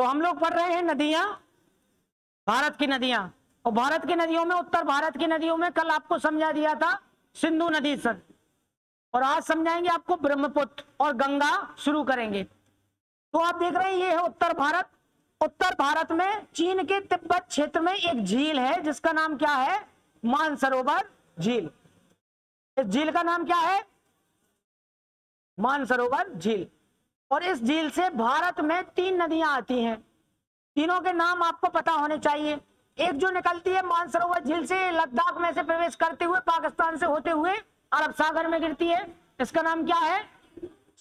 तो हम लोग पढ़ रहे हैं नदियां, भारत की नदियां, और भारत की नदियों में, उत्तर भारत की नदियों में कल आपको समझा दिया था सिंधु नदी सर, और आज समझाएंगे आपको ब्रह्मपुत्र और गंगा शुरू करेंगे। तो आप देख रहे हैं ये है उत्तर भारत। उत्तर भारत में चीन के तिब्बत क्षेत्र में एक झील है जिसका नाम क्या है? मानसरोवर झील। इस झील का नाम क्या है? मानसरोवर झील। और इस झील से भारत में 3 नदियां आती हैं, तीनों के नाम आपको पता होने चाहिए। एक जो निकलती है मानसरोवर झील से, लद्दाख में से प्रवेश करते हुए पाकिस्तान से होते हुए अरब सागर में गिरती है, इसका नाम क्या है?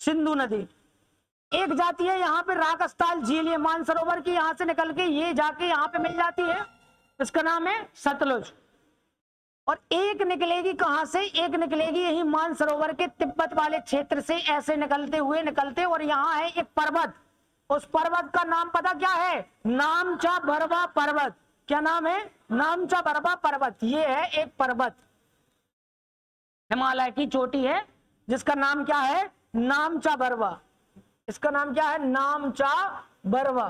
सिंधु नदी। एक जाती है यहाँ पे राकस्थाल झील, ये मानसरोवर की यहाँ से निकल के ये जाके यहाँ पे मिल जाती है, इसका नाम है सतलुज। और एक निकलेगी कहां से? एक निकलेगी यही मानसरोवर के तिब्बत वाले क्षेत्र से, ऐसे निकलते हुए निकलते, और यहाँ है एक पर्वत, उस पर्वत का नाम पता क्या है? नामचा बरवा पर्वत। क्या नाम है? नामचा बरवा पर्वत। ये है एक पर्वत, हिमालय की चोटी है जिसका नाम क्या है? नामचा बरवा। इसका नाम क्या है? नामचा बरवा।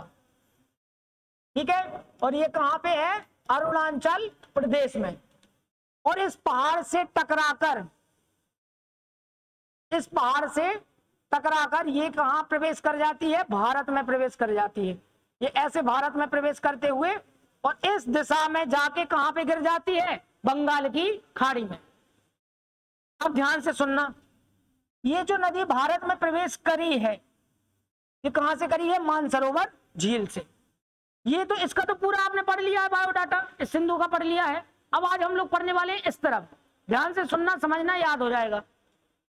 ठीक है, और ये कहां पे है? अरुणाचल प्रदेश में। और इस पहाड़ से टकराकर, इस पहाड़ से टकराकर ये कहां प्रवेश कर जाती है? भारत में प्रवेश कर जाती है। ये ऐसे भारत में प्रवेश करते हुए और इस दिशा में जाके कहां पे गिर जाती है? बंगाल की खाड़ी में। अब ध्यान से सुनना, ये जो नदी भारत में प्रवेश करी है, ये कहां से करी है? मानसरोवर झील से। ये तो इसका तो पूरा आपने पढ़ लिया है बायोडाटा, इस सिंधु का पढ़ लिया है। अब आज हम लोग पढ़ने वाले हैं इस तरफ, ध्यान से सुनना, समझना, याद हो जाएगा।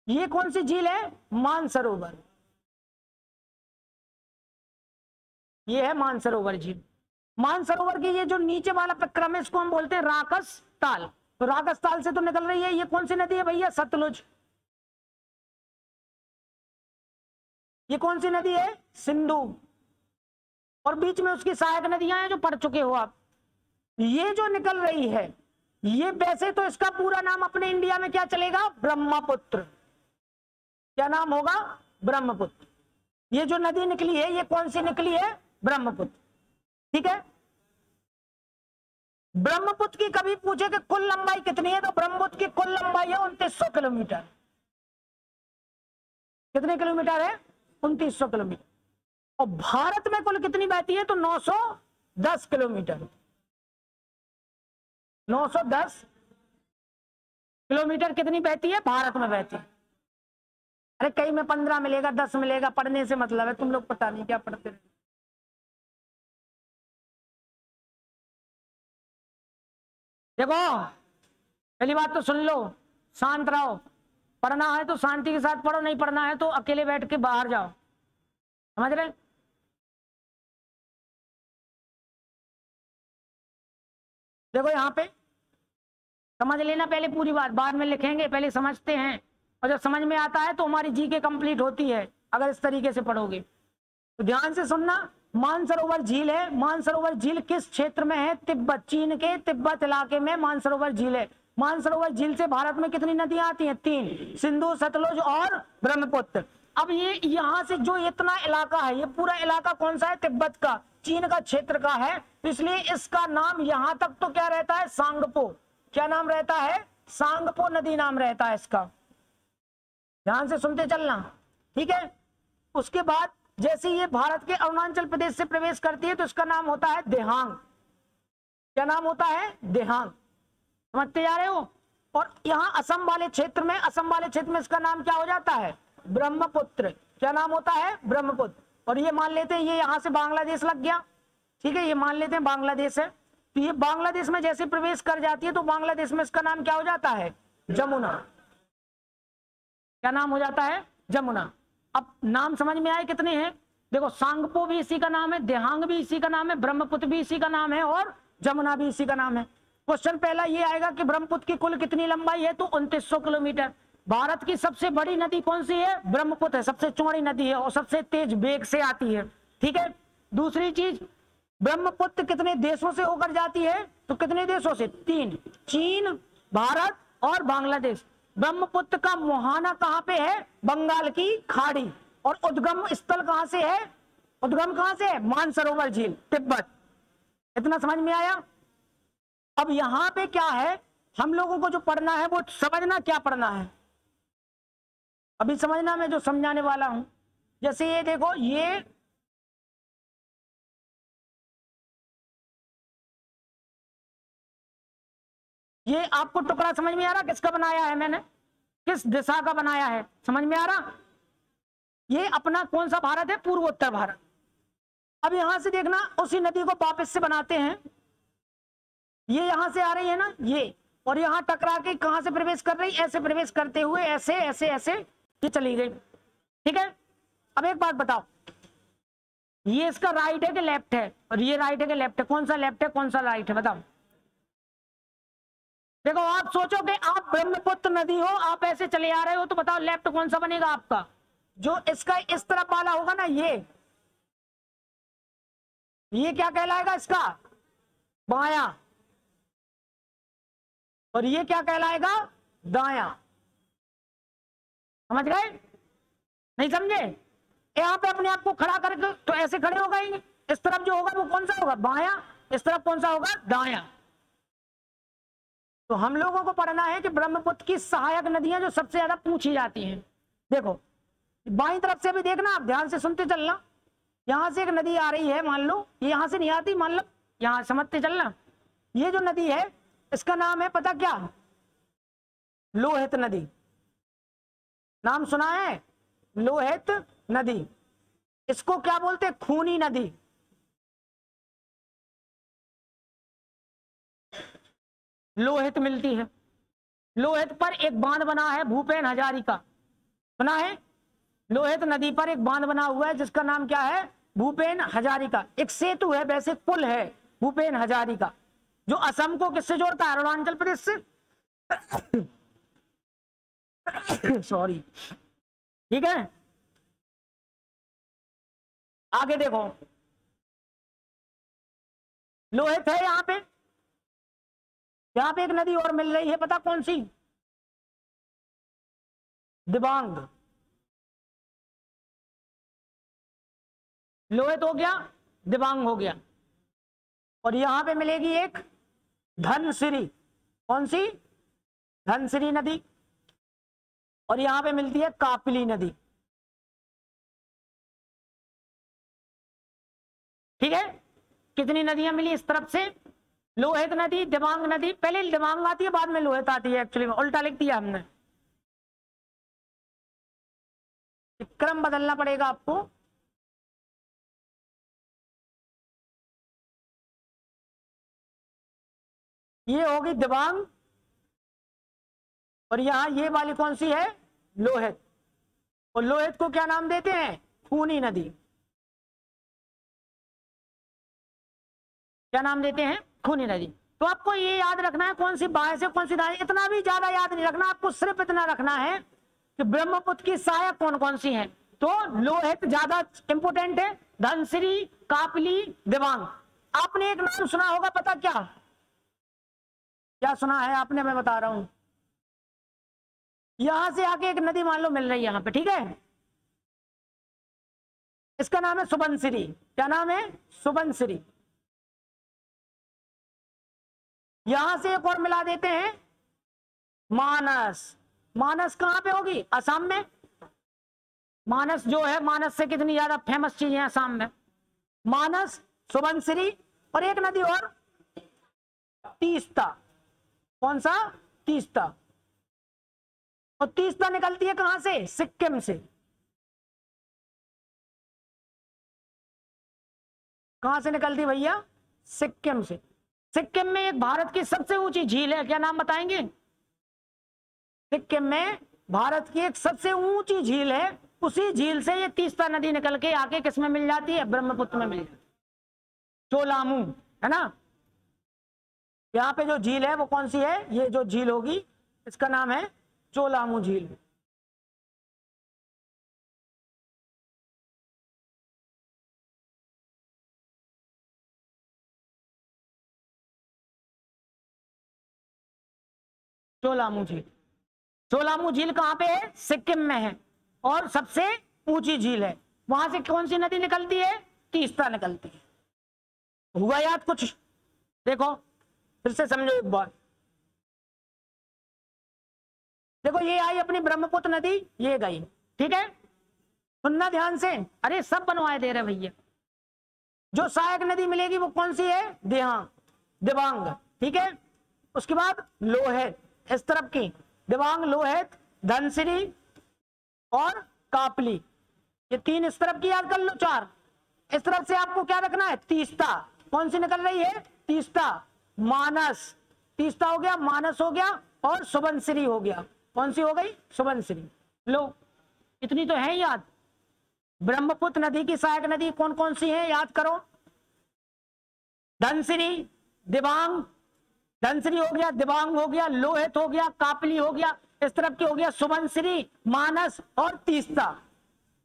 ये कौन सी झील है? मानसरोवर। ये है मानसरोवर झील। मानसरोवर की ये जो नीचे वाला क्रम है इसको हम बोलते हैं राकसताल। तो राकसताल से तो निकल रही है, ये कौन सी नदी है भैया? सतलुज। ये कौन सी नदी है? सिंधु। और बीच में उसकी सहायक नदियां हैं जो पढ़ चुके हो आप। ये जो निकल रही है, ये वैसे तो इसका पूरा नाम अपने इंडिया में क्या चलेगा? ब्रह्मपुत्र। क्या नाम होगा? ब्रह्मपुत्र। ये जो नदी निकली है, ये कौन सी निकली है? ब्रह्मपुत्र। ठीक है, ब्रह्मपुत्र की कभी पूछे कि कुल लंबाई कितनी है, तो ब्रह्मपुत्र की कुल लंबाई है 2900 किलोमीटर। कितने किलोमीटर है? 2900 किलोमीटर। और भारत में कुल कितनी बहती है? तो 910 किलोमीटर। 910 किलोमीटर कितनी बहती है? भारत में बहती है। अरे कहीं में 15 मिलेगा, 10 मिलेगा, पढ़ने से मतलब है, तुम लोग पता नहीं क्या पढ़ते हैं। देखो पहली बात तो सुन लो, शांत रहो। पढ़ना है तो शांति के साथ पढ़ो, नहीं पढ़ना है तो अकेले बैठ के बाहर जाओ। समझ रहे? देखो यहाँ पे समझ लेना पहले पूरी बात, बाद में लिखेंगे, पहले समझते हैं। और जब समझ में आता है तो हमारी जीके कंप्लीट होती है अगर इस तरीके से पढ़ोगे। तो ध्यान से सुनना, मानसरोवर झील है। मानसरोवर झील किस क्षेत्र में है? तिब्बत, चीन के तिब्बत इलाके में मानसरोवर झील है। मानसरोवर झील से भारत में कितनी नदियां आती हैं? 3, सिंधु, सतलुज और ब्रह्मपुत्र। अब ये यहाँ से जो इतना इलाका है, ये पूरा इलाका कौन सा है? तिब्बत का, चीन का क्षेत्र का है। इसलिए इसका नाम यहाँ तक तो क्या रहता है? सांगपो। क्या नाम रहता है? सांगपो नदी नाम रहता है इसका। ध्यान से सुनते चलना, ठीक है। उसके बाद जैसे ये भारत के अरुणाचल प्रदेश से प्रवेश करती है तो इसका नाम होता है देहांग। क्या नाम होता है? देहांग। समझते जा रहे हो? और यहाँ असम वाले क्षेत्र में, असम वाले क्षेत्र में इसका नाम क्या हो जाता है? ब्रह्मपुत्र। क्या नाम होता है? ब्रह्मपुत्र। और ये मान लेते हैं ये यहाँ से बांग्लादेश लग गया, ठीक है, ये मान लेते हैं बांग्लादेश है। तो ये बांग्लादेश में जैसे प्रवेश कर जाती है तो बांग्लादेश में इसका नाम क्या हो जाता है? जमुना। क्या नाम हो जाता है? जमुना। अब नाम समझ में आए कितने हैं? देखो, सांगपो भी इसी का नाम है, देहांग भी इसी का नाम है, ब्रह्मपुत्र भी इसी का नाम है और जमुना भी इसी का नाम है। क्वेश्चन पहला ये आएगा कि ब्रह्मपुत्र की कुल कितनी लंबाई है? तो 2900 किलोमीटर। भारत की सबसे बड़ी नदी कौन सी है? ब्रह्मपुत्र है, सबसे चौड़ी नदी है और सबसे तेज वेग से आती है, ठीक है। दूसरी चीज, ब्रह्मपुत्र कितने देशों से होकर जाती है? तो कितने देशों से? 3, चीन, भारत और बांग्लादेश। ब्रह्मपुत्र का मुहाना कहां पे है? बंगाल की खाड़ी। और उद्गम स्थल कहां से है? उद्गम कहां से है? मानसरोवर झील, तिब्बत। इतना समझ में आया? अब यहां पे क्या है, हम लोगों को जो पढ़ना है वो समझना क्या पढ़ना है, अभी समझना मैं जो समझाने वाला हूं। जैसे ये देखो, ये आपको टुकड़ा समझ में आ रहा किसका बनाया है मैंने, किस दिशा का बनाया है, समझ में आ रहा? ये अपना कौन सा भारत है? पूर्वोत्तर भारत। अब यहां से देखना, उसी नदी को वापस से बनाते हैं, ये यहां से आ रही है ना ये, और यहां टकरा के कहां से प्रवेश कर रही? ऐसे प्रवेश करते हुए ऐसे ऐसे ऐसे ये चली गई, ठीक है। अब एक बात बताओ, ये इसका राइट है कि लेफ्ट है? और ये राइट है कि लेफ्ट है? कौन सा लेफ्ट है कौन सा राइट है बताओ? देखो, आप सोचो कि आप ब्रह्मपुत्र नदी हो, आप ऐसे चले आ रहे हो, तो बताओ लेफ्ट कौन सा बनेगा आपका? जो इसका इस तरफ वाला होगा ना, ये क्या कहलाएगा? इसका बायां। और ये क्या कहलाएगा? दायां। समझ गए? नहीं समझे? यहां पे अपने आप को खड़ा करके तो ऐसे खड़े हो गए, इस तरफ जो होगा वो कौन सा होगा? बायां। इस तरफ कौन सा होगा? दायां। तो हम लोगों को पढ़ना है कि ब्रह्मपुत्र की सहायक नदियां जो सबसे ज्यादा पूछी जाती हैं। देखो, बाईं तरफ से भी देखना, आप ध्यान से सुनते चलना। यहां से एक नदी आ रही है, मान लो ये यहां से नहीं आती, मान लो यहां समझते चलना। ये जो नदी है इसका नाम है, पता क्या? लोहित नदी। नाम सुना है? लोहित नदी। इसको क्या बोलते? खूनी नदी। लोहित मिलती है। लोहित पर एक बांध बना है भूपेन हजारिका, सुना है? लोहित नदी पर एक बांध बना हुआ है जिसका नाम क्या है? भूपेन हजारिका। एक सेतु है, वैसे पुल है भूपेन हजारिका, जो असम को किससे जोड़ता है? अरुणाचल प्रदेश से। सॉरी, ठीक है। आगे देखो, लोहित है यहां पे एक नदी और मिल रही है, पता कौन सी? दिबांग। लोहित हो गया, दिबांग हो गया, और यहां पे मिलेगी एक धनसिरी। कौन सी? धनसिरी नदी। और यहां पे मिलती है कापिली नदी, ठीक है। कितनी नदियां मिली इस तरफ से? लोहित नदी, दिबांग नदी। पहले दिबांग आती है, बाद में लोहित आती है, एक्चुअली में उल्टा लिख दिया हमने, क्रम बदलना पड़ेगा आपको। ये होगी दिबांग, और यहां ये वाली कौन सी है? लोहित। और लोहित को क्या नाम देते हैं? खूनी नदी। क्या नाम देते हैं? खूनी नदी। तो आपको ये याद रखना है कौन सी बाएं से कौन सी दाएं, इतना भी ज्यादा याद नहीं रखना, आपको सिर्फ इतना रखना है कि ब्रह्मपुत्र की सहायक कौन कौन सी हैं। तो लोहित ज्यादा इंपोर्टेंट है, धनसिरी, कापली, दिबांग। आपने एक नाम सुना होगा, पता क्या? क्या सुना है आपने? मैं बता रहा हूं। यहां से आके एक नदी मान लो मिल रही है यहां पे, ठीक है। इसका नाम है सुबनसिरी। क्या नाम है? सुबनसिरी। यहां से एक और मिला देते हैं, मानस। मानस कहां पे होगी? असम में। मानस जो है, मानस से कितनी ज्यादा फेमस चीज है असम में। मानस, सुबनसिरी, और एक नदी और, तीस्ता। कौन सा? तीस्ता। और तीस्ता निकलती है कहां से? सिक्किम से। कहां से निकलती भैया? सिक्किम से। सिक्किम में एक भारत की सबसे ऊंची झील है, क्या नाम बताएंगे? सिक्किम में भारत की एक सबसे ऊंची झील है, उसी झील से ये तीस्ता नदी निकल के आके किसमें मिल जाती है? ब्रह्मपुत्र में मिल जाती है, चोलामू, है ना। यहाँ पे जो झील है वो कौन सी है? ये जो झील होगी इसका नाम है चोलामू झील। चोलामू झील। चोलामू झील कहाँ पे है? सिक्किम में है, और सबसे ऊंची झील है। वहां से कौन सी नदी निकलती है? तीस्ता निकलती है। हुआ याद कुछ? देखो फिर से समझो एक बार। देखो ये आई अपनी ब्रह्मपुत्र नदी, ये गई, ठीक है, सुनना ध्यान से। अरे सब बनवाए दे रहे भैया। जो सहायक नदी मिलेगी वो कौन सी है? दिबांग, ठीक है। उसके बाद लोहित, इस तरफ की दिबांग, लोहित, धनसिरी और कापली, ये तीन इस तरफ की याद कर लो, चार। इस तरफ से आपको क्या रखना है? तीस्ता। कौन सी निकल रही है? तीस्ता। मानस, तीस्ता हो गया, मानस हो गया और सुबनसिरी हो गया। कौन सी हो गई? सुबनसिरी। लो इतनी तो है याद। ब्रह्मपुत्र नदी की सहायक नदी कौन कौन सी है याद करो। धनसिरी, दिबांग, धनसिरी हो गया, दिबांग हो गया, लोहित हो गया, कापली हो गया, इस तरफ की हो गया सुबनसिरी, मानस और तीस्ता।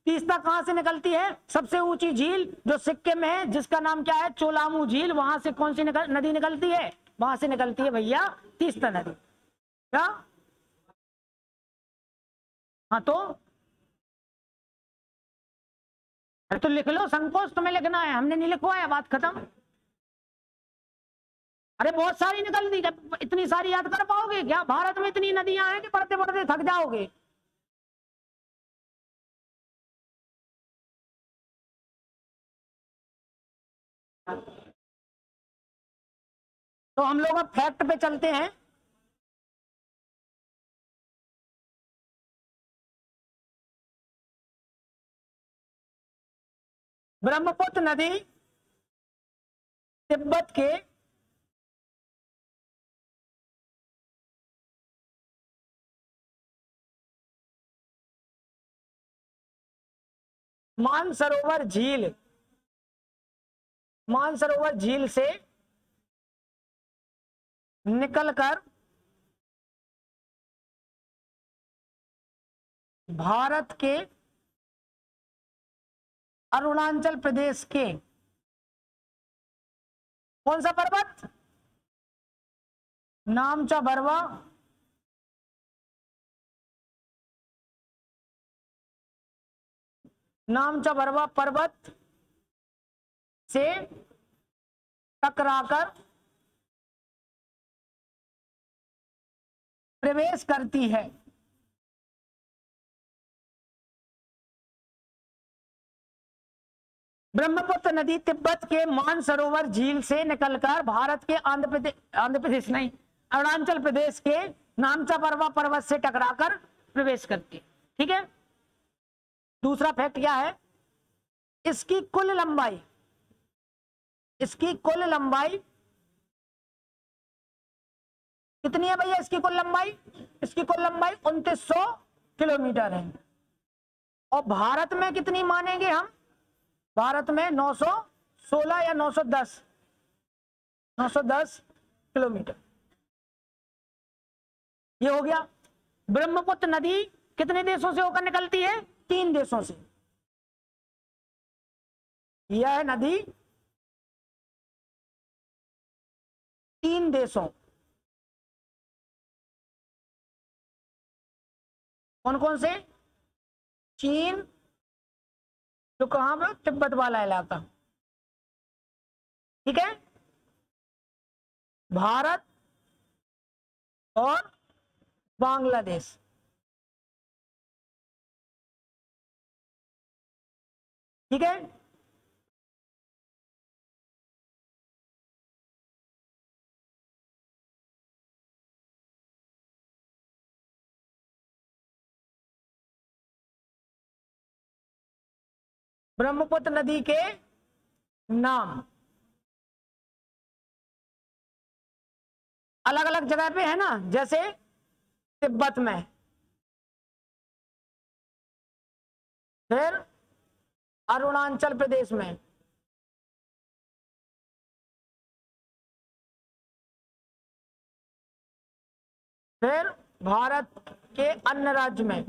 तीस्ता कहां से निकलती है? सबसे ऊंची झील जो सिक्किम में है, जिसका नाम क्या है? चोलामू झील। वहां से कौन सी नदी निकलती है? वहां से निकलती है भैया तीस्ता नदी। क्या? हाँ तो लिख लो, संकोच तुम्हें लिखना है, हमने नहीं लिखवाया, बात खत्म। अरे बहुत सारी निकल दी, इतनी सारी याद कर पाओगे क्या? भारत में इतनी नदियां हैं कि पढ़ते पढ़ते थक जाओगे। तो हम लोग अब फैक्ट पे चलते हैं। ब्रह्मपुत्र नदी तिब्बत के मानसरोवर झील से निकलकर भारत के अरुणाचल प्रदेश के कौन सा पर्वत? नामचा बरवा, नामचा बरवा पर्वत से टकराकर प्रवेश करती है। ब्रह्मपुत्र नदी तिब्बत के मानसरोवर झील से निकलकर भारत के आंध्र प्रदेश नहीं, अरुणाचल प्रदेश के नामचा बरवा पर्वत से टकराकर प्रवेश करती है, ठीक है। दूसरा फैक्ट क्या है? इसकी कुल लंबाई कितनी है भैया? इसकी कुल लंबाई 2900 किलोमीटर है। और भारत में कितनी मानेंगे हम? भारत में 916 या 910 किलोमीटर। ये हो गया। ब्रह्मपुत्र नदी कितने देशों से होकर निकलती है? 3 देशों से। यह नदी 3 देशों, कौन कौन से? चीन, जो कहां पर? तिब्बत वाला इलाका, ठीक है, भारत और बांग्लादेश। ठीक है। ब्रह्मपुत्र नदी के नाम अलग अलग जगह पे है ना, जैसे तिब्बत में, फिर अरुणाचल प्रदेश में, फिर भारत के अन्य राज्य में,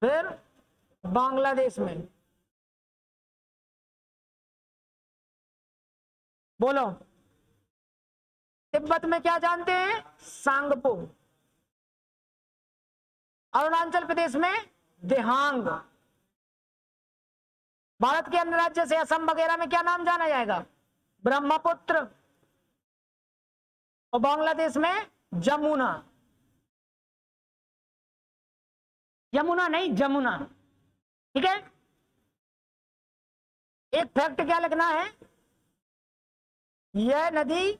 फिर बांग्लादेश में। बोलो, तिब्बत में क्या जानते हैं? सांगपो। अरुणाचल प्रदेश में दिहांग। भारत के अन्य राज्य से असम वगैरह में क्या नाम जाना जाएगा? ब्रह्मपुत्र। और बांग्लादेश में जमुना। यमुना नहीं, जमुना। ठीक है। एक फैक्ट क्या लिखना है, यह नदी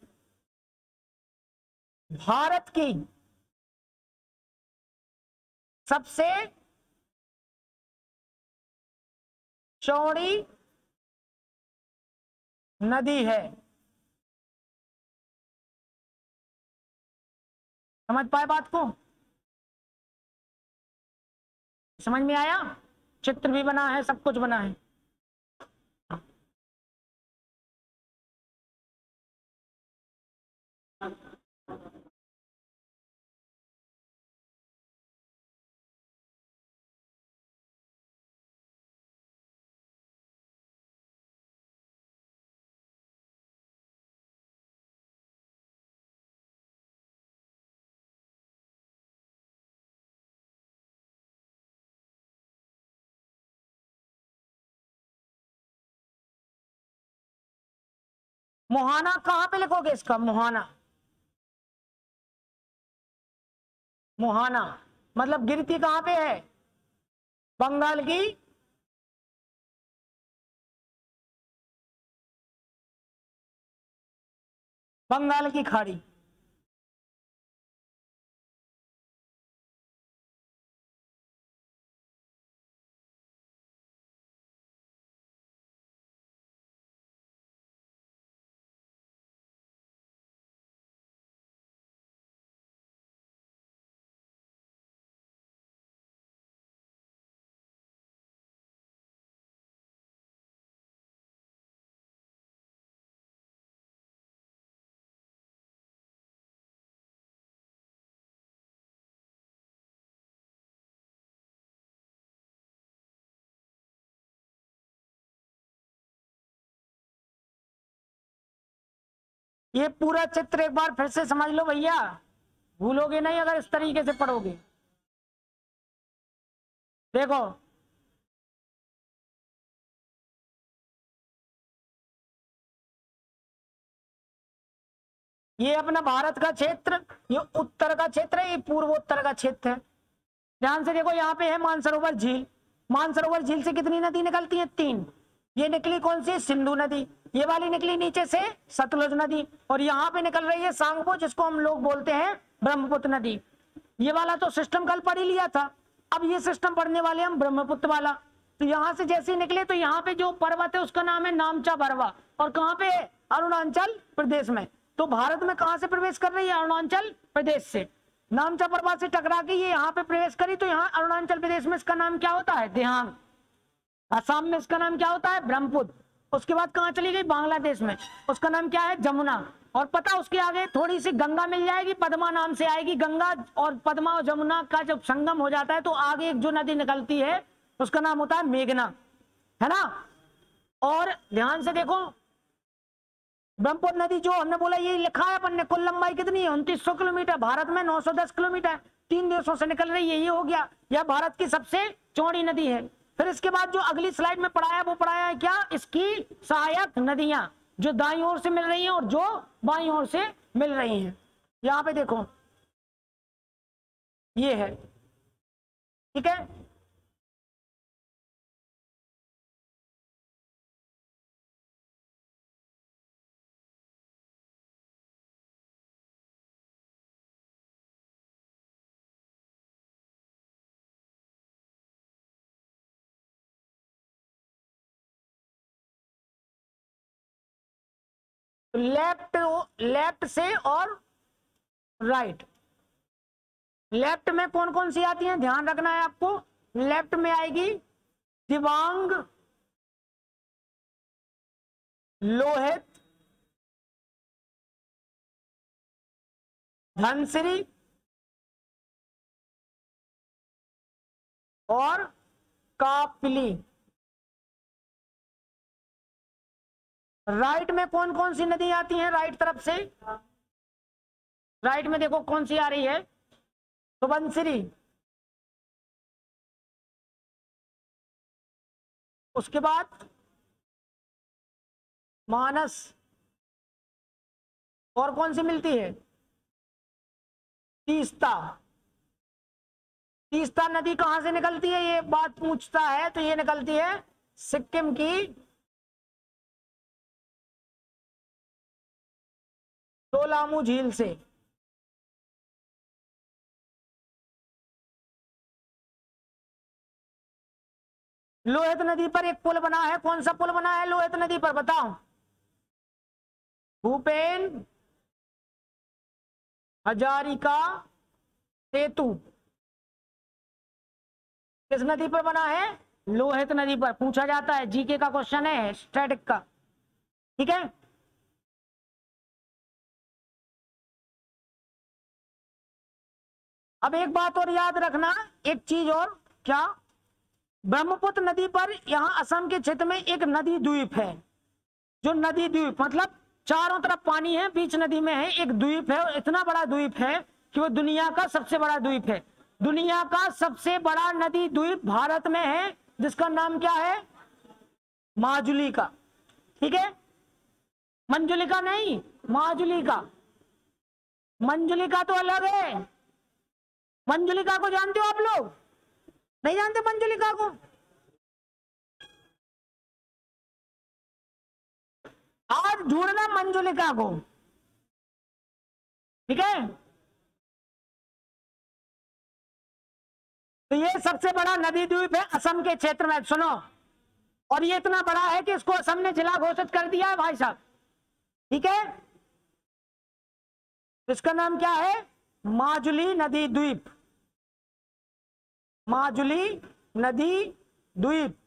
भारत की सबसे चौड़ी नदी है। समझ पाए बात को? समझ में आया? चित्र भी बना है, सब कुछ बना है। मोहाना कहां पे लिखोगे इसका? मोहाना, मोहाना मतलब गिरती कहां पे है? बंगाल की खाड़ी। ये पूरा चित्र एक बार फिर से समझ लो भैया, भूलोगे नहीं अगर इस तरीके से पढ़ोगे। देखो ये अपना भारत का क्षेत्र, ये उत्तर का क्षेत्र है, ये पूर्वोत्तर का क्षेत्र है। ध्यान से देखो, यहाँ पे है मानसरोवर झील। मानसरोवर झील से कितनी नदी निकलती है? 3। ये निकली कौन सी? सिंधु नदी। ये वाली निकली नीचे से सतलुज नदी, और यहाँ पे निकल रही है सांगपो, जिसको हम लोग बोलते हैं ब्रह्मपुत्र नदी। ये वाला तो सिस्टम कल पढ़ ही लिया था, अब ये सिस्टम पढ़ने वाले हम ब्रह्मपुत्र वाला। तो यहाँ से जैसे निकले तो यहाँ पे जो पर्वत है उसका नाम है नामचा बरवा, और कहाँ पे है? अरुणाचल प्रदेश में। तो भारत में कहाँ से प्रवेश कर रही है? अरुणाचल प्रदेश से। नामचा पर्वत से टकरा के ये यहाँ पे प्रवेश करी, तो यहाँ अरुणाचल प्रदेश में इसका नाम क्या होता है? दिहांग। असम में इसका नाम क्या होता है? ब्रह्मपुत्र। उसके बाद कहाँ चली गई? बांग्लादेश में, उसका नाम क्या है? जमुना। और पता उसके आगे थोड़ी सी गंगा मिल जाएगी, पद्मा नाम से आएगी। गंगा और पद्मा और जमुना का जब संगम हो जाता है तो आगे एक जो नदी निकलती है उसका नाम होता है मेघना, है ना। और ध्यान से देखो, ब्रह्मपुत्र नदी जो हमने बोला ये लिखा है अपन ने, कुल लंबाई कितनी है? 2900 किलोमीटर। भारत में 910 किलोमीटर, 3 देशों से निकल रही है। ये हो गया, यह भारत की सबसे चौड़ी नदी है। फिर इसके बाद जो अगली स्लाइड में पढ़ाया वो पढ़ाया है क्या? इसकी सहायक नदियां जो दाईं ओर से मिल रही हैं और जो बाईं ओर से मिल रही हैं। यहाँ पे देखो ये है, ठीक है। लेफ्ट से और राइट। लेफ्ट में कौन कौन सी आती हैं ध्यान रखना है आपको। लेफ्ट में आएगी दिबांग, लोहित, धनसिरी और कापली। राइट में कौन कौन सी नदी आती हैं? राइट तरफ से, राइट में देखो कौन सी आ रही है? सुबनसिरी, उसके बाद मानस, और कौन सी मिलती है? तीस्ता। तीस्ता नदी कहां से निकलती है, ये बात पूछता है, तो ये निकलती है सिक्किम की टोलामू झील से। लोहित नदी पर एक पुल बना है, कौन सा पुल बना है लोहित नदी पर, बताओ? भूपेन हजारिका सेतु। किस नदी पर बना है? लोहित नदी पर। पूछा जाता है, जीके का क्वेश्चन है, स्टैटिक का, ठीक है। अब एक बात और याद रखना, एक चीज और, क्या? ब्रह्मपुत्र नदी पर यहां असम के क्षेत्र में एक नदी द्वीप है, जो नदी द्वीप मतलब चारों तरफ पानी है, बीच नदी में है एक द्वीप है, इतना बड़ा द्वीप है कि वो दुनिया का सबसे बड़ा द्वीप है। दुनिया का सबसे बड़ा नदी द्वीप भारत में है, जिसका नाम क्या है? माजुली का, ठीक है। मंजुलिका नहीं, माजुलिका। मंजुलिका तो अलग है। मंजुलिका को जानते हो आप लोग? नहीं जानते मंजुलिका को? आज ढूंढना मंजुलिका को, ठीक है। तो ये सबसे बड़ा नदी द्वीप है असम के क्षेत्र में, सुनो। और ये इतना बड़ा है कि इसको असम ने जिला घोषित कर दिया है भाई साहब, ठीक है। इसका नाम क्या है? माजुली नदी द्वीप। माजुली नदी द्वीप।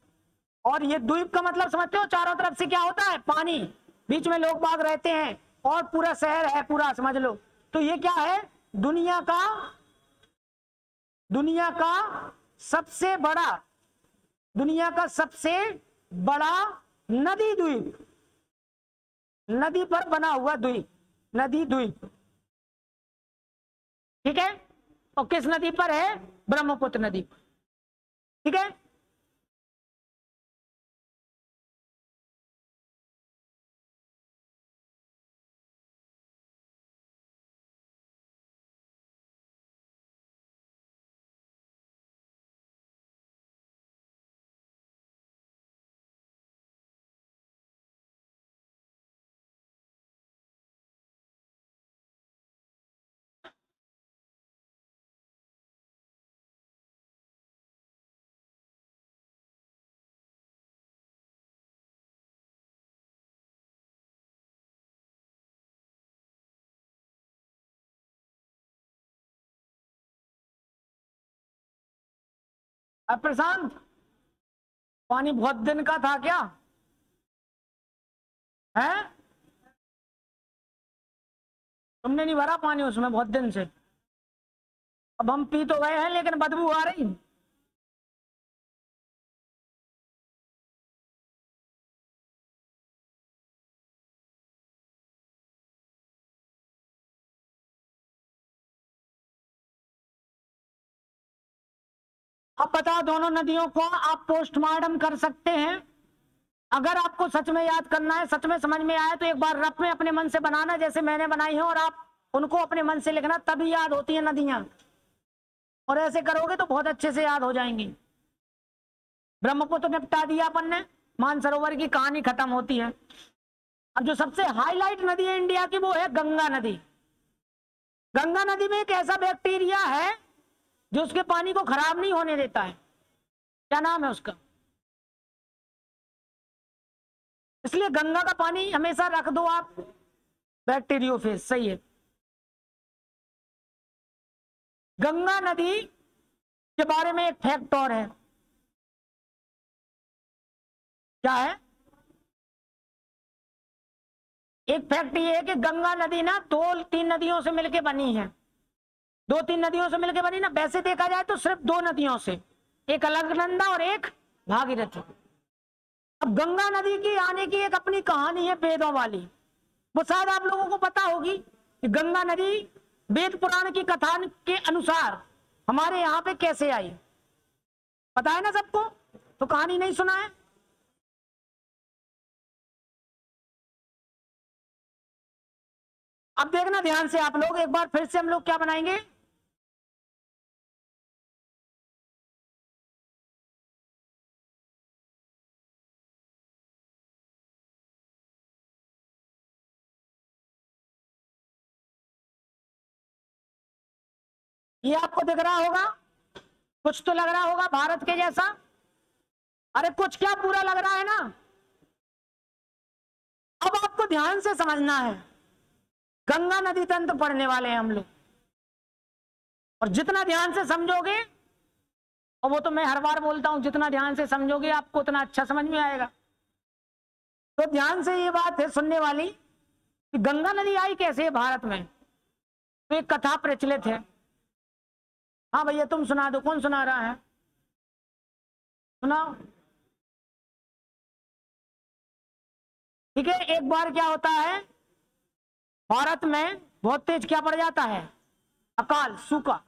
और ये द्वीप का मतलब समझते हो? चारों तरफ से क्या होता है? पानी, बीच में लोग बाग रहते हैं और पूरा शहर है, पूरा समझ लो। तो ये क्या है? दुनिया का सबसे बड़ा नदी द्वीप, नदी पर बना हुआ द्वीप, नदी द्वीप, ठीक है। और किस नदी पर है? ब्रह्मपुत्र नदी पर, ठीक है। अब प्रशांत, पानी बहुत दिन का था क्या है? तुमने नहीं भरा पानी उसमें बहुत दिन से? अब हम पी तो गए हैं लेकिन बदबू आ रही। अब बताओ, दोनों नदियों को आप पोस्टमार्टम कर सकते हैं। अगर आपको सच में याद करना है, सच में समझ में आया, तो एक बार रफ में अपने मन से बनाना जैसे मैंने बनाई है, और आप उनको अपने मन से लिखना, तभी याद होती है नदियां। और ऐसे करोगे तो बहुत अच्छे से याद हो जाएंगी। ब्रह्मपुत्र निपटा दिया अपन ने, मानसरोवर की कहानी खत्म होती है। अब जो सबसे हाईलाइट नदी है इंडिया की, वो है गंगा नदी। गंगा नदी में एक ऐसा बैक्टीरिया है जो उसके पानी को खराब नहीं होने देता है। क्या नाम है उसका? इसलिए गंगा का पानी हमेशा रख दो आप, बैक्टीरियोफेज, सही है। गंगा नदी के बारे में एक फैक्ट और है। क्या है? एक फैक्ट ये है कि गंगा नदी ना 2-3 नदियों से मिलकर बनी है। 2-3 नदियों से मिलकर बनी ना, वैसे देखा जाए तो सिर्फ 2 नदियों से, एक अलकनंदा और एक भागीरथी। अब गंगा नदी की आने की एक अपनी कहानी है वेदों वाली, वो शायद आप लोगों को पता होगी कि गंगा नदी वेद पुराण की कथा के अनुसार हमारे यहाँ पे कैसे आई। पता है ना सबको? तो कहानी नहीं सुना है? अब देखना ध्यान से आप लोग, एक बार फिर से हम लोग क्या बनाएंगे, ये आपको दिख रहा होगा, कुछ तो लग रहा होगा भारत के जैसा। अरे कुछ क्या, पूरा लग रहा है ना। अब आपको ध्यान से समझना है, गंगा नदी तंत्र पढ़ने वाले हैं हम लोग, और जितना ध्यान से समझोगे, और वो तो मैं हर बार बोलता हूं, जितना ध्यान से समझोगे आपको उतना अच्छा समझ में आएगा। तो ध्यान से ये बात है सुनने वाली कि गंगा नदी आई कैसे है भारत में। तो एक कथा प्रचलित है। हाँ भैया तुम सुना दो, कौन सुना रहा है, सुनाओ। ठीक है, एक बार क्या होता है, भारत में बहुत तेज क्या पड़ जाता है, अकाल, सूखा।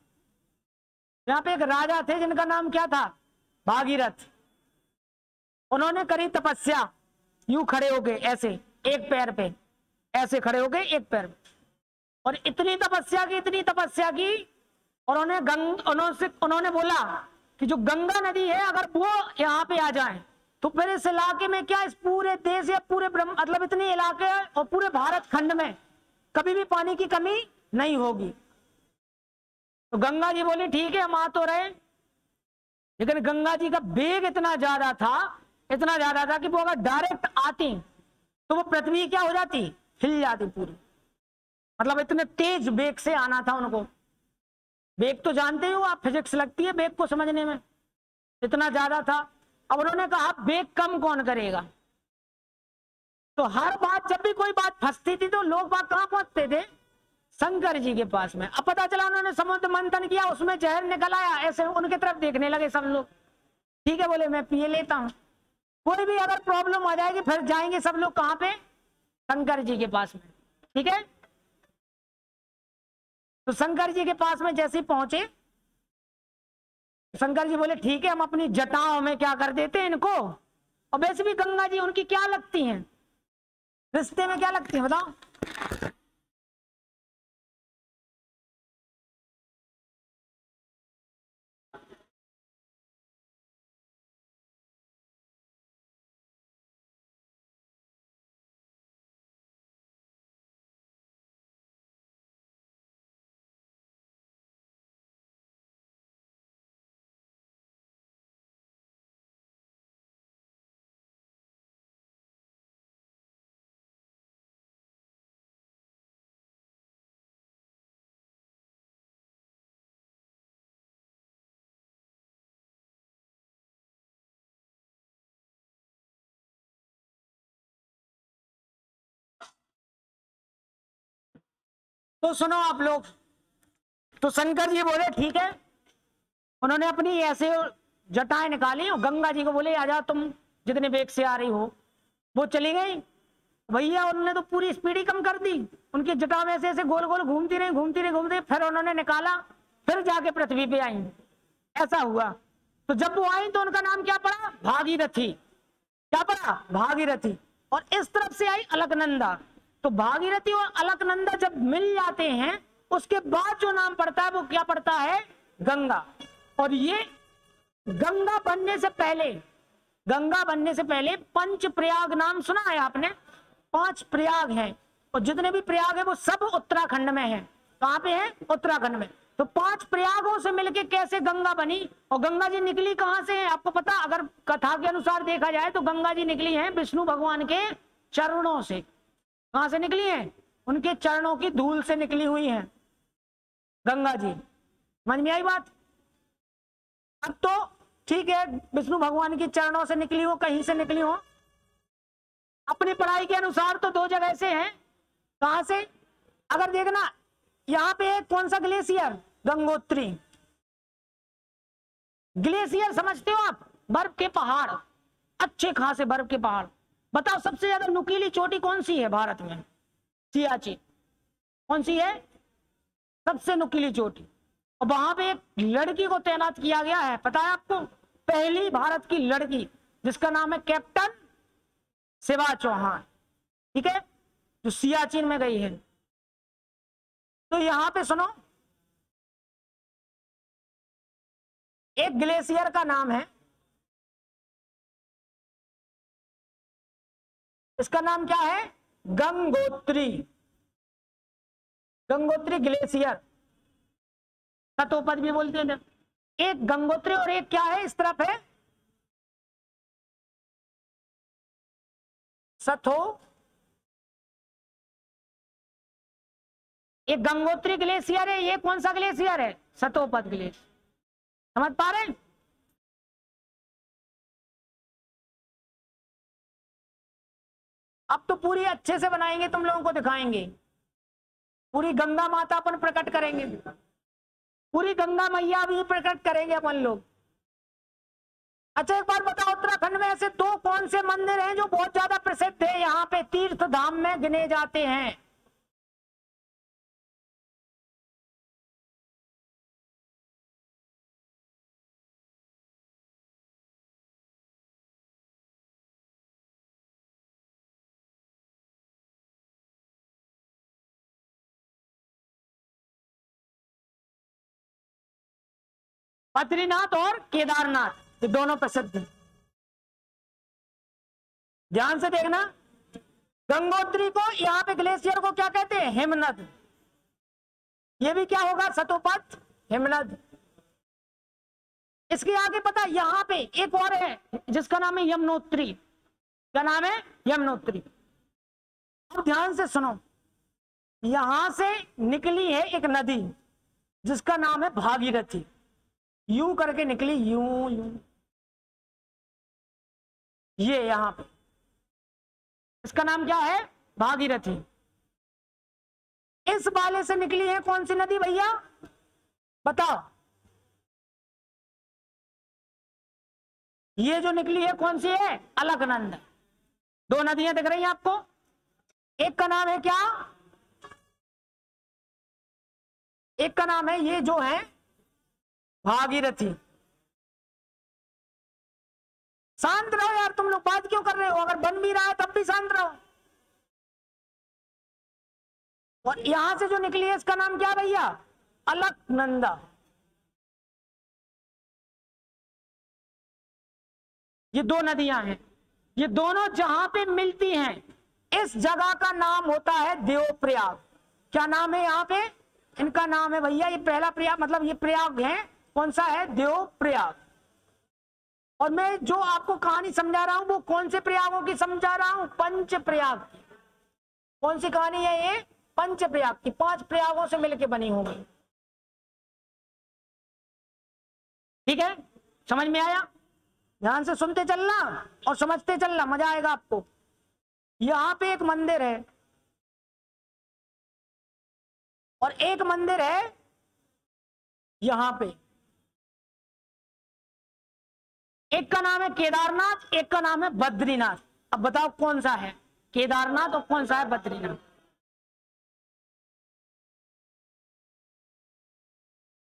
यहाँ पे एक राजा थे जिनका नाम क्या था, भागीरथ। उन्होंने करी तपस्या, यूं खड़े हो गए ऐसे, एक पैर पे ऐसे खड़े हो गए एक पैर पे, और इतनी तपस्या की, इतनी तपस्या की, और उन्होंने बोला कि जो गंगा नदी है अगर वो यहाँ पे आ जाए तो फिर इस इलाके में क्या, इस पूरे देश या पूरे मतलब इतने इलाके और पूरे भारत खंड में कभी भी पानी की कमी नहीं होगी। तो गंगा जी बोली ठीक है हम आ तो रहे, लेकिन गंगा जी का वेग इतना ज्यादा था, इतना ज्यादा था कि वो अगर डायरेक्ट आती तो वो पृथ्वी क्या हो जाती, हिल जाती पूरी। मतलब इतने तेज वेग से आना था उनको। वेग तो जानते हो आप, फिजिक्स लगती है वेग को समझने में, इतना ज्यादा था। अब उन्होंने कहा वेग कम कौन करेगा। तो हर बात, जब भी कोई बात फंसती थी तो लोग बात कहां पहुंचते थे, शंकर जी के पास में। अब पता चला उन्होंने समुद्र मंथन किया, उसमें जहर निकल आया, ऐसे उनके तरफ देखने लगे सब लोग। ठीक है बोले मैं पिए लेता हूं। कोई भी अगर प्रॉब्लम आ जाएगी फिर जाएंगे सब लोग कहां पे, शंकर जी के पास में। ठीक है, तो शंकर जी के पास में जैसे ही पहुंचे, शंकर जी बोले ठीक है हम अपनी जटाओं में क्या कर देते हैं इनको। और वैसे भी गंगा जी उनकी क्या लगती हैं, रिश्ते में क्या लगती है बताओ। तो सुनो आप लोग, तो शंकर जी बोले ठीक है, उन्होंने अपनी ऐसे जटाएं निकाली और गंगा जी को बोले आजा तुम जितने वेग से आ रही हो। वो चली गई भैया, उन्होंने तो पूरी स्पीड ही कम कर दी, उनकी जटा में ऐसे ऐसे गोल गोल घूमती रही घूमती रही घूमती, फिर उन्होंने निकाला, फिर जाके पृथ्वी पे आई। ऐसा हुआ। तो जब वो आई तो उनका नाम क्या पड़ा, भागीरथी। क्या पड़ा, भागीरथी। और इस तरफ से आई अलकनंदा। तो भागीरथी और अलकनंदा जब मिल जाते हैं उसके बाद जो नाम पड़ता है वो क्या पड़ता है, गंगा। और ये गंगा बनने से पहले, गंगा बनने से पहले पंच प्रयाग नाम सुना है आपने, 5 प्रयाग हैं, और जितने भी प्रयाग है वो सब उत्तराखंड में है। कहां पे है, उत्तराखंड में। तो 5 प्रयागों से मिलके कैसे गंगा बनी, और गंगा जी निकली कहां से है आपको पता, अगर कथा के अनुसार देखा जाए तो गंगा जी निकली है विष्णु भगवान के चरणों से। कहां से निकली है, उनके चरणों की धूल से निकली हुई है गंगा जी। समझ में आई बात। अब तो ठीक है, विष्णु भगवान के चरणों से निकली हो, कहीं से निकली हो, अपनी पढ़ाई के अनुसार तो 2 जगह से हैं। कहां से, अगर देखना यहां पे कौन सा ग्लेशियर, गंगोत्री ग्लेशियर, समझते हो आप, बर्फ के पहाड़, अच्छे खासे बर्फ के पहाड़। बताओ सबसे ज्यादा नुकीली चोटी कौन सी है भारत में, सियाचिन। कौन सी है सबसे नुकीली चोटी। और वहां पे एक लड़की को तैनात किया गया है, पता है आपको, पहली भारत की लड़की जिसका नाम है कैप्टन शिवा चौहान। ठीक है, जो सियाचिन में गई है। तो यहां पे सुनो, एक ग्लेशियर का नाम है, इसका नाम क्या है? गंगोत्री। गंगोत्री ग्लेशियर, सतोपद भी बोलते हैं। एक गंगोत्री और एक क्या है, इस तरफ है सथो। एक गंगोत्री ग्लेशियर है, ये कौन सा ग्लेशियर है? सतोपद ग्लेशियर। समझ पा रहे हैं? अब तो पूरी अच्छे से बनाएंगे, तुम लोगों को दिखाएंगे, पूरी गंगा माता अपन प्रकट करेंगे, पूरी गंगा मैया भी प्रकट करेंगे अपन लोग। अच्छा एक बार बताओ, उत्तराखंड में ऐसे दो कौन से मंदिर हैं जो बहुत ज्यादा प्रसिद्ध है, यहाँ पे तीर्थ धाम में गिने जाते हैं? बद्रीनाथ और केदारनाथ, ये दोनों प्रसिद्ध हैं। ध्यान से देखना, गंगोत्री को यहाँ पे ग्लेशियर को क्या कहते हैं? हिमनद। ये भी क्या होगा? सतोपद हिमनद। इसके आगे पता, यहाँ पे एक और है जिसका नाम है यमुनोत्री। क्या नाम है? यमुनोत्री। अब ध्यान से सुनो, यहां से निकली है एक नदी जिसका नाम है भागीरथी। यूं करके निकली, यूं यूं, ये यहां पे, इसका नाम क्या है? भागीरथी। इस वाले से निकली है कौन सी नदी भैया, बताओ? ये जो निकली है कौन सी है? अलकनंदा। दो नदियां दिख रही हैं आपको, एक का नाम है क्या? एक का नाम है, ये जो है भागीरथी। शांत रहो यार, तुम लोग बात क्यों कर रहे हो? अगर बन भी रहा है तब भी शांत रहो। और यहां से जो निकली है इसका नाम क्या भैया? अलकनंदा। ये दो नदियां हैं, ये दोनों जहां पे मिलती हैं इस जगह का नाम होता है देवप्रयाग। क्या नाम है यहाँ पे? इनका नाम है भैया, ये पहला प्रयाग, मतलब ये प्रयाग है, कौन सा है? देवप्रयाग। और मैं जो आपको कहानी समझा रहा हूं वो कौन से प्रयागों की समझा रहा हूं? पंच प्रयाग की। कौन सी कहानी है ये? पंच प्रयाग की, 5 प्रयागों से मिलकर बनी होगी। ठीक है, समझ में आया? ध्यान से सुनते चलना और समझते चलना, मजा आएगा आपको। यहां पे एक मंदिर है और एक मंदिर है यहां पे, एक का नाम है केदारनाथ, एक का नाम है बद्रीनाथ। अब बताओ कौन सा है केदारनाथ और कौन सा है बद्रीनाथ?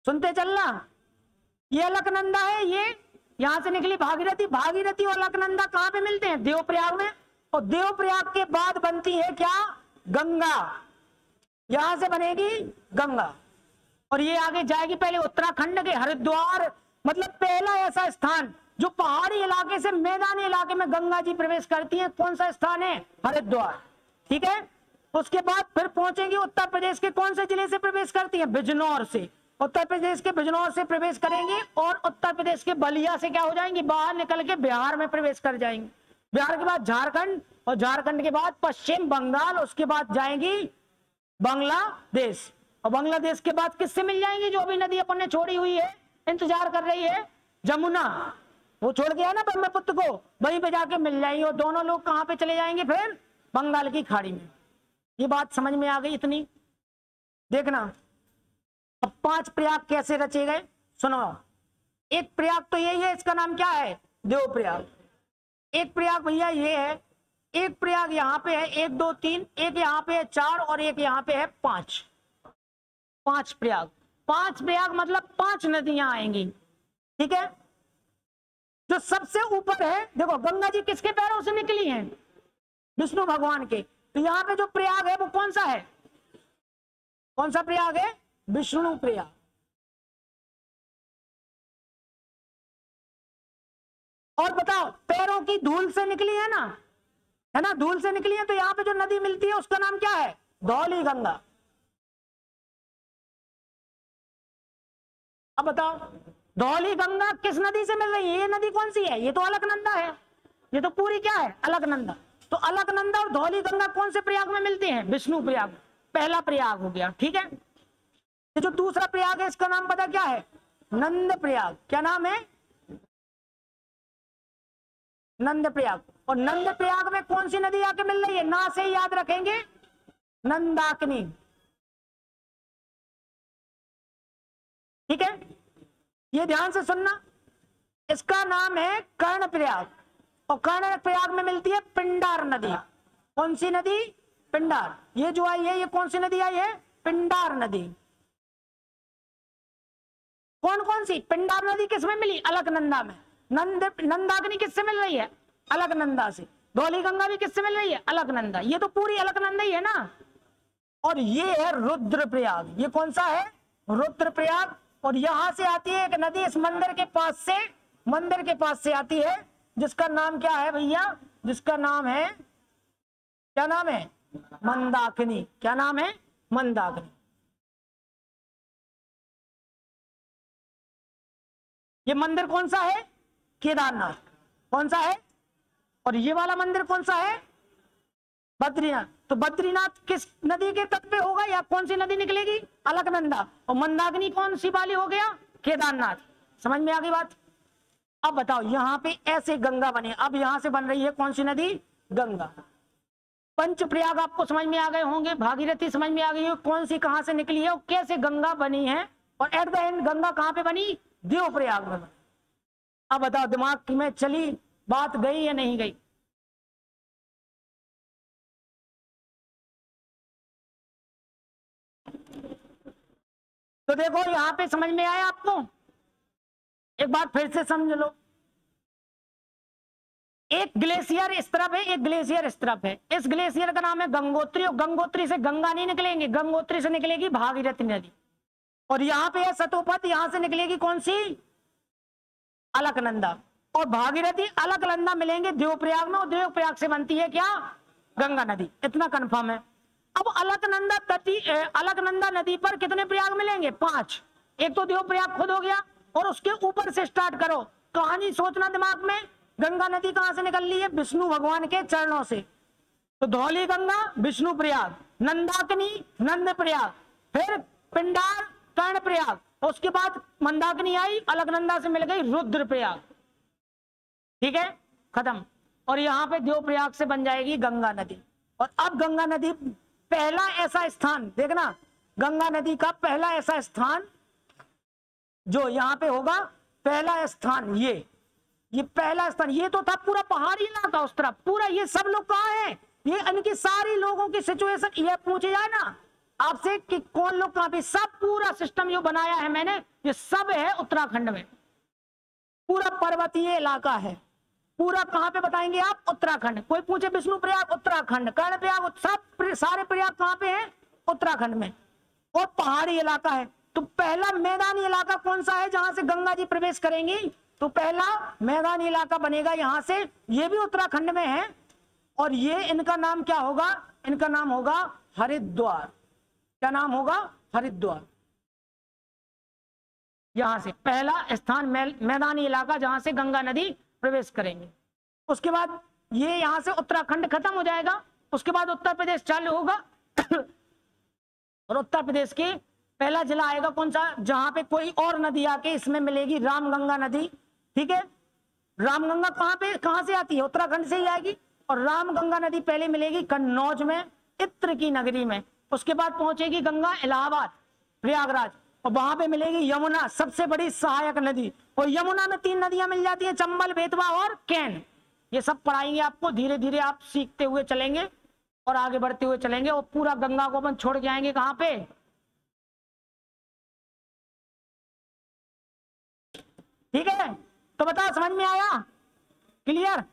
सुनते चलना। ये अलकनंदा है, ये यहां से निकली भागीरथी। भागीरथी और अलकनंदा कहां पे मिलते हैं? देवप्रयाग में। और देवप्रयाग के बाद बनती है क्या? गंगा। यहां से बनेगी गंगा और ये आगे जाएगी पहले उत्तराखंड के हरिद्वार, मतलब पहला ऐसा स्थान जो पहाड़ी इलाके से मैदानी इलाके में गंगा जी प्रवेश करती है। कौन सा स्थान है? हरिद्वार। ठीक है, उसके बाद फिर पहुंचेंगे उत्तर प्रदेश के कौन से जिले से प्रवेश करती है? बिजनौर से। उत्तर प्रदेश के बिजनौर से प्रवेश करेंगे और उत्तर प्रदेश के बलिया से क्या हो जाएंगी? बाहर निकल के बिहार में प्रवेश कर जाएंगे। बिहार के बाद झारखंड और झारखंड के बाद पश्चिम बंगाल, उसके बाद जाएंगी बांग्लादेश और बांग्लादेश के बाद किससे मिल जाएंगी? जो अभी नदी अपन ने छोड़ी हुई है, इंतजार कर रही है, जमुना। वो छोड़ गया ना ब्रह्मपुत्र को, वहीं पे जाके मिल जाएंगे और दोनों लोग कहां पे चले जाएंगे? फिर बंगाल की खाड़ी में। ये बात समझ में आ गई इतनी? देखना अब 5 प्रयाग कैसे रचे गए, सुनो। एक प्रयाग तो यही है, इसका नाम क्या है? देवप्रयाग। एक प्रयाग भैया ये है, एक प्रयाग यहाँ पे है, 1 2 3, एक यहाँ पे है 4 और एक यहाँ पे है 5। 5 प्रयाग। 5 प्रयाग मतलब 5 नदियां आएंगी। ठीक है, जो सबसे ऊपर है, देखो गंगा जी किसके पैरों से निकली हैं? विष्णु भगवान के। तो यहाँ पे जो प्रयाग है वो कौन सा है? कौन सा प्रयाग है? विष्णु प्रयाग। और बताओ, पैरों की धूल से निकली है ना, धूल से निकली है, तो यहाँ पे जो नदी मिलती है उसका नाम क्या है? धौली गंगा। अब बताओ, धौली गंगा किस नदी से मिल रही है? ये नदी कौन सी है? ये तो अलकनंदा है, ये तो पूरी क्या है? अलकनंदा। तो अलकनंदा और धौली गंगा कौन से प्रयाग में मिलते हैं? विष्णु प्रयाग। पहला प्रयाग हो गया, ठीक है। ये जो दूसरा प्रयाग है इसका नाम पता क्या है? नंद प्रयाग। क्या नाम है? नंद प्रयाग। और नंद प्रयाग में कौन सी नदी आके मिल रही है? ना से याद रखेंगे, नंदाकिनी, ठीक है। ये ध्यान से सुनना, इसका नाम है कर्ण प्रयाग। और कर्ण प्रयाग में मिलती है पिंडार नदी। कौन सी नदी? पिंडार। ये जो आई है, ये कौन सी नदी आई है? पिंडार नदी। कौन कौन सी? पिंडार नदी किस में मिली? अलकनंदा में। नंदाकिनी किससे मिल रही है? अलकनंदा से। धौली गंगा भी किससे मिल रही है? अलकनंदा। ये तो पूरी अलकनंदा ही है ना। और ये है रुद्रप्रयाग। ये कौन सा है? रुद्रप्रयाग। और यहां से आती है एक नदी इस मंदिर के पास से आती है, जिसका नाम क्या है भैया? जिसका नाम है, क्या नाम है? मंदाकिनी। क्या नाम है? मंदाकिनी। ये मंदिर कौन सा है? केदारनाथ। कौन सा है? और ये वाला मंदिर कौन सा है? बद्रीनाथ। तो बद्रीनाथ किस नदी के तट पे होगा, या कौन सी नदी निकलेगी? अलकनंदा। और मंदाकिनी कौन सी वाली हो गया? केदारनाथ। समझ में आ गई बात? अब बताओ, यहां पे ऐसे गंगा बने। अब यहां से बन रही है कौन सी नदी? गंगा। पंचप्रयाग आपको समझ में आ गए होंगे, भागीरथी समझ में आ गई है कौन सी कहां से निकली है और कैसे गंगा बनी है। और एट द एंड गंगा कहां पे बनी? देवप्रयाग में बनी। अब बताओ, दिमाग में चली बात, गई या नहीं गई? तो देखो, यहां पे समझ में आया आपको? एक बार फिर से समझ लो। एक ग्लेशियर इस तरफ है, एक ग्लेशियर इस तरफ है। इस ग्लेशियर का नाम है गंगोत्री। और गंगोत्री से गंगा नहीं निकलेंगे, गंगोत्री से निकलेगी भागीरथी नदी। और यहाँ पे है सतोपत, यहां से निकलेगी कौन सी? अलकनंदा। और भागीरथी अलकनंदा मिलेंगे देवप्रयाग में, और देवप्रयाग से बनती है क्या? गंगा नदी। इतना कंफर्म है। अब अलकनंदा नदी पर कितने प्रयाग मिलेंगे? 5। एक तो देवप्रयाग खुद हो गया, और उसके ऊपर से स्टार्ट करो, कहानी सोचना दिमाग में। गंगा नदी कहां से निकल रही है? विष्णु भगवान के चरणों से। तो धौली गंगा विष्णु प्रयाग, नंदाकिनी नंद प्रयाग, फिर पिंडार कर्ण प्रयाग, और उसके बाद मंदाकिनी आई, अलकनंदा से मिल गई रुद्र प्रयाग। ठीक है, खत्म। और यहाँ पे देवप्रयाग से बन जाएगी गंगा नदी। और अब गंगा नदी पहला ऐसा स्थान देखना, गंगा नदी का पहला ऐसा स्थान जो यहाँ पे होगा, पहला स्थान ये पहला स्थान, ये तो था पूरा पहाड़ी इलाका उस तरफ पूरा। ये सब लोग कहाँ हैं? ये इनकी सारी लोगों की सिचुएशन ये पूछे जाए ना आपसे कि कौन लोग कहाँ पे, सब पूरा सिस्टम जो बनाया है मैंने, ये सब है उत्तराखंड में। पूरा पर्वतीय इलाका है पूरा। कहाँ पे बताएंगे आप? उत्तराखंड। कोई पूछे विष्णु प्रयाग, उत्तराखंड। कर्ण प्रयाग, सब सारे प्रयाग कहाँ पे हैं? उत्तराखंड में। और पहाड़ी इलाका है। तो पहला मैदानी इलाका कौन सा है जहां से गंगा जी प्रवेश करेंगी? तो पहला मैदानी इलाका बनेगा यहां से, ये भी उत्तराखंड में है। और ये इनका नाम क्या होगा? इनका नाम होगा हरिद्वार। क्या नाम होगा? हरिद्वार। यहां से पहला स्थान मैदानी इलाका जहां से गंगा नदी प्रवेश करेंगे। उसके बाद ये यहां से उत्तराखंड खत्म हो जाएगा। उसके बाद उत्तर प्रदेश चालू होगा। और उत्तर प्रदेश के पहला जिला आएगा कौन सा? जहां पे कोई और नदी आके इसमें मिलेगी, रामगंगा नदी। ठीक है, रामगंगा कहां से आती है? उत्तराखंड से ही आएगी। और रामगंगा नदी पहले मिलेगी कन्नौज में, इत्र की नगरी में। उसके बाद पहुंचेगी गंगा इलाहाबाद, प्रयागराज। और वहां पे मिलेगी यमुना, सबसे बड़ी सहायक नदी। और यमुना में 3 नदियां मिल जाती है, चंबल, बेतवा और कैन। ये सब पढ़ाएंगे आपको, धीरे धीरे आप सीखते हुए चलेंगे और आगे बढ़ते हुए चलेंगे। और पूरा गंगा को अपन छोड़ के आएंगे कहां पे? ठीक है, तो बताओ समझ में आया? क्लियर?